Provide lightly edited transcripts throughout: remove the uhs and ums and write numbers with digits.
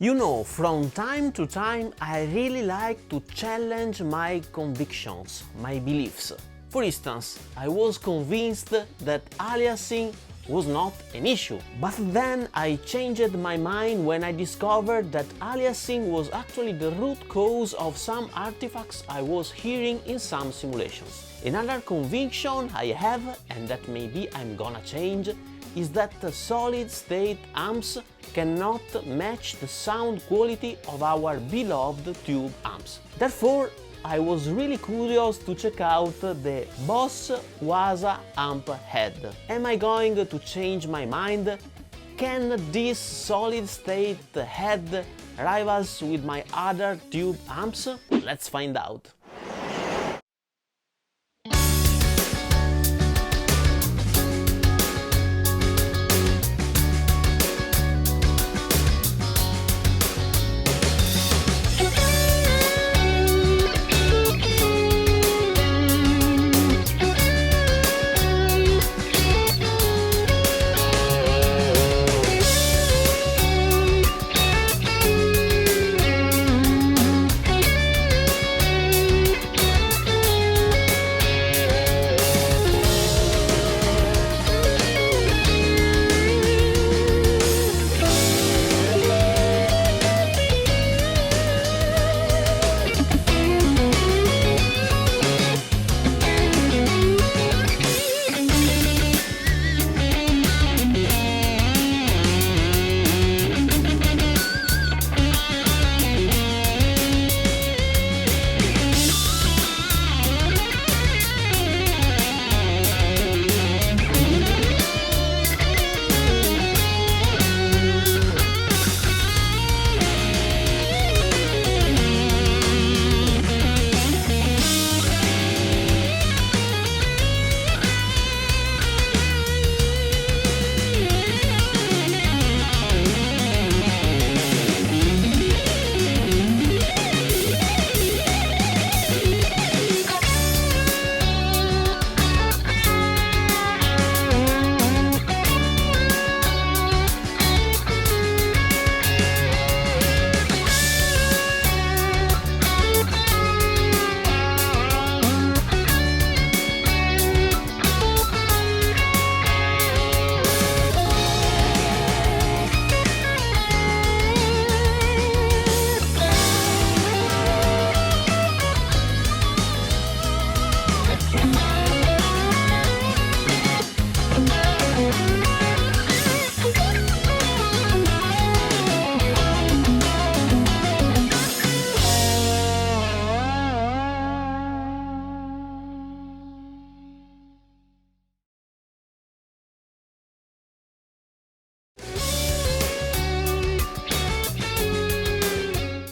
You know, from time to time I really like to challenge my convictions, my beliefs. For instance, I was convinced that aliasing was not an issue, but then I changed my mind when I discovered that aliasing was actually the root cause of some artifacts I was hearing in some simulations. Another conviction I have, and that maybe I'm gonna change, is that the solid-state amps cannot match the sound quality of our beloved tube amps. Therefore, I was really curious to check out the Boss Waza Amp Head. Am I going to change my mind? Can this solid-state head rivals with my other tube amps? Let's find out.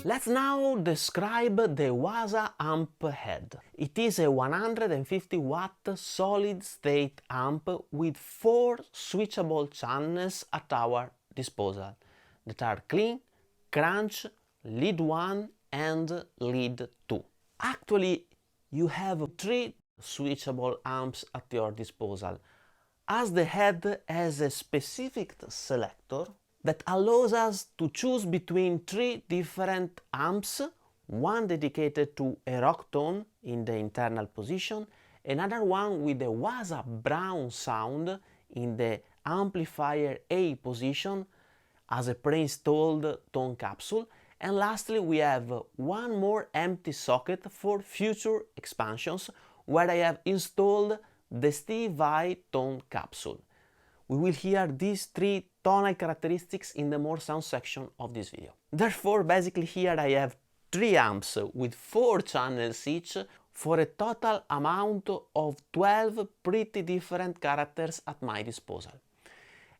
Let's now describe the Waza Amp Head. It is a 150 watt solid-state amp with 4 switchable channels at our disposal that are clean, crunch, lead 1 and lead 2. Actually, you have 3 switchable amps at your disposal, as the head has a specific selector that allows us to choose between 3 different amps, one dedicated to a rock tone in the internal position, another one with a Waza brown sound in the amplifier A position as a pre-installed tone capsule, and lastly we have one more empty socket for future expansions where I have installed the Steve Vai tone capsule. We will hear these 3 tonal characteristics in the more sound section of this video. Therefore, basically here I have 3 amps with 4 channels each for a total amount of 12 pretty different characters at my disposal.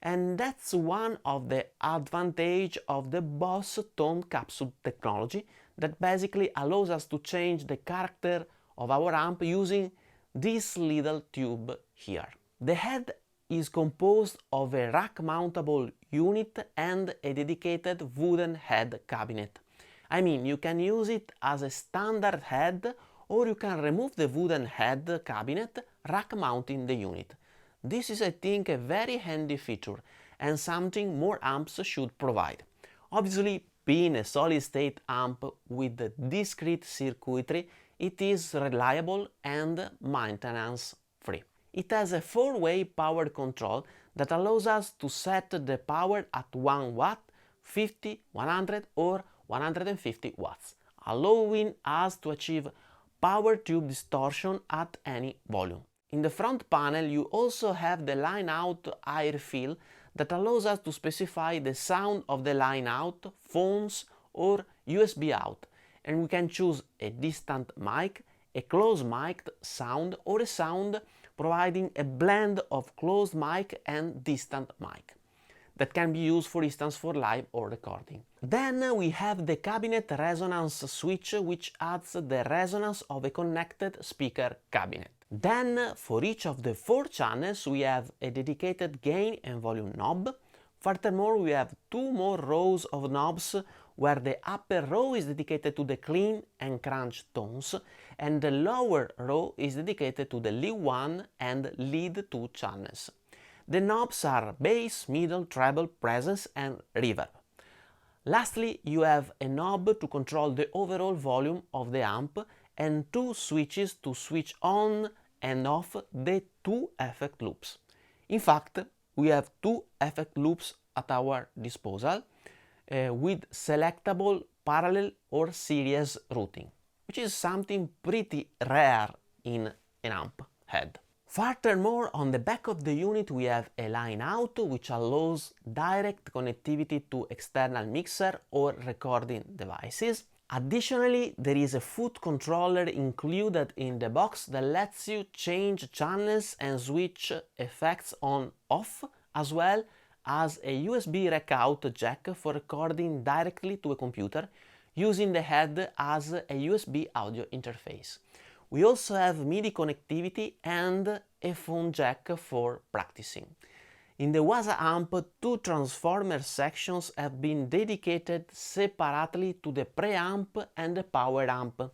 And that's one of the advantages of the Boss tone capsule technology, that basically allows us to change the character of our amp using this little tube here. The head is composed of a rack-mountable unit and a dedicated wooden head cabinet. I mean, you can use it as a standard head, or you can remove the wooden head cabinet, rack-mounting the unit. This is, I think, a very handy feature and something more amps should provide. Obviously, Being a solid-state amp with discrete circuitry, it is reliable and maintenance-free. It has a 4-way power control that allows us to set the power at 1 watt, 50, 100 or 150 watts, allowing us to achieve power tube distortion at any volume. In the front panel you also have the line-out air fill that allows us to specify the sound of the line-out, phones or USB out, and we can choose a distant mic, a close mic sound or a sound providing a blend of closed mic and distant mic that can be used, for instance, for live or recording. Then we have the cabinet resonance switch, which adds the resonance of a connected speaker cabinet. Then for each of the 4 channels we have a dedicated gain and volume knob. Furthermore, we have 2 more rows of knobs where the upper row is dedicated to the clean and crunch tones and the lower row is dedicated to the lead 1 and lead 2 channels. The knobs are bass, middle, treble, presence and reverb. Lastly, you have a knob to control the overall volume of the amp and 2 switches to switch on and off the 2 effect loops. In fact, we have 2 effect loops at our disposal with selectable parallel or series routing, which is something pretty rare in an amp head. Furthermore, on the back of the unit we have a line out which allows direct connectivity to external mixer or recording devices. Additionally, there is a foot controller included in the box that lets you change channels and switch effects on off, as well as a USB rec out jack for recording directly to a computer using the head as a USB audio interface. We also have MIDI connectivity and a phone jack for practicing. In the Waza Amp, 2 transformer sections have been dedicated separately to the preamp and the power amp.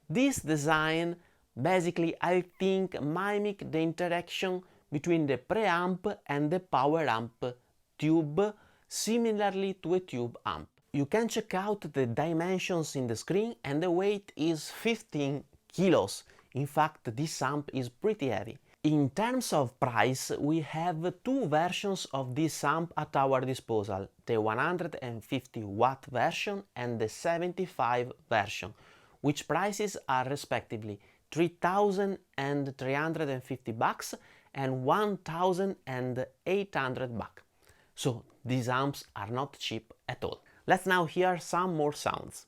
This design basically, I think, mimics the interaction between the preamp and the power amp tube, similarly to a tube amp. You can check out the dimensions in the screen and the weight is 15 kilos. In fact, this amp is pretty heavy. In terms of price, we have 2 versions of this amp at our disposal, the 150 watt version and the 75 version, which prices are respectively $3,350 and $1,800. So these amps are not cheap at all. Let's now hear some more sounds.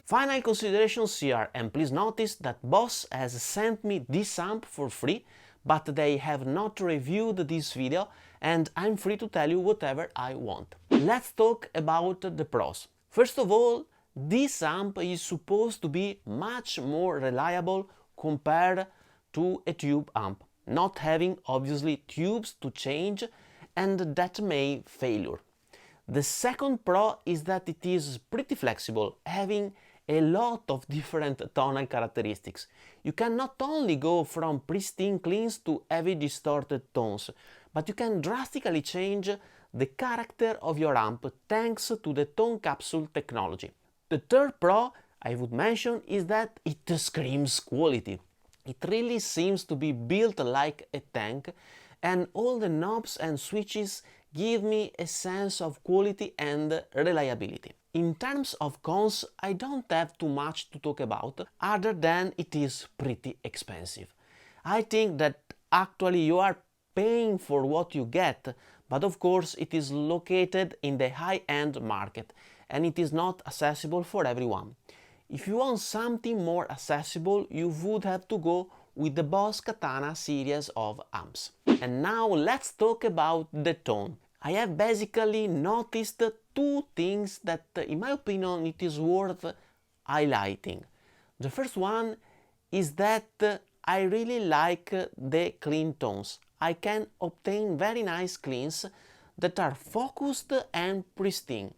Final considerations here, and please notice that Boss has sent me this amp for free, but they have not reviewed this video and I'm free to tell you whatever I want. Let's talk about the pros. First of all, this amp is supposed to be much more reliable compared to a tube amp, not having obviously tubes to change and that may failure. The second pro is that it is pretty flexible, having a lot of different tonal characteristics. You can not only go from pristine cleans to heavy distorted tones, but you can drastically change the character of your amp thanks to the tone capsule technology. The third pro I would mention is that it screams quality. It really seems to be built like a tank, and all the knobs and switches give me a sense of quality and reliability. In terms of cons, I don't have too much to talk about, other than it is pretty expensive. I think that actually you are paying for what you get, but of course it is located in the high-end market and it is not accessible for everyone. If you want something more accessible, you would have to go with the Boss Katana series of amps. And now let's talk about the tone. I have basically noticed two things that, in my opinion, it is worth highlighting. The first one is that I really like the clean tones. I can obtain very nice cleans that are focused and pristine.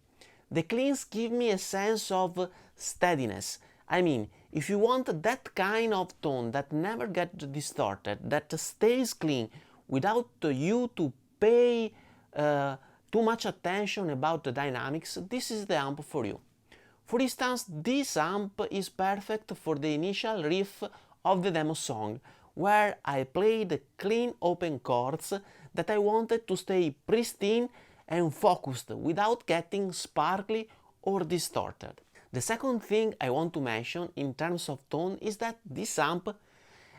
The cleans give me a sense of steadiness. I mean, if you want that kind of tone that never gets distorted, that stays clean without you to pay too much attention about the dynamics, this is the amp for you. For instance, this amp is perfect for the initial riff of the demo song, where I played clean open chords that I wanted to stay pristine and focused without getting sparkly or distorted. The second thing I want to mention in terms of tone is that this amp,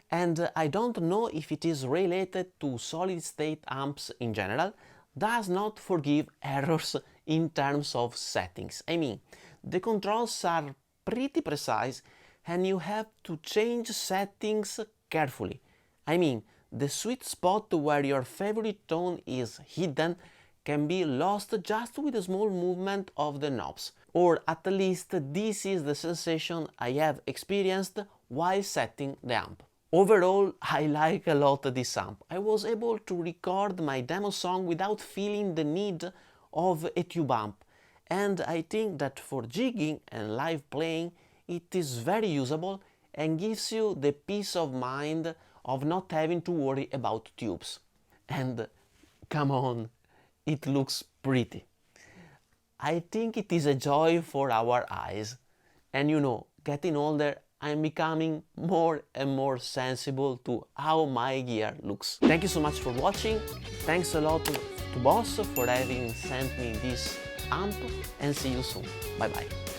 and I don't know if it is related to solid state amps in general, does not forgive errors in terms of settings. I mean, the controls are pretty precise and you have to change settings carefully. I mean, the sweet spot where your favorite tone is hidden can be lost just with a small movement of the knobs, or at least this is the sensation I have experienced while setting the amp. Overall, I like a lot this amp. I was able to record my demo song without feeling the need of a tube amp, and I think that for jigging and live playing it is very usable and gives you the peace of mind of not having to worry about tubes. And come on, it looks pretty. I think it is a joy for our eyes. And you know, getting older, I'm becoming more and more sensible to how my gear looks. Thank you so much for watching. Thanks a lot to Boss for having sent me this amp, and see you soon. Bye bye.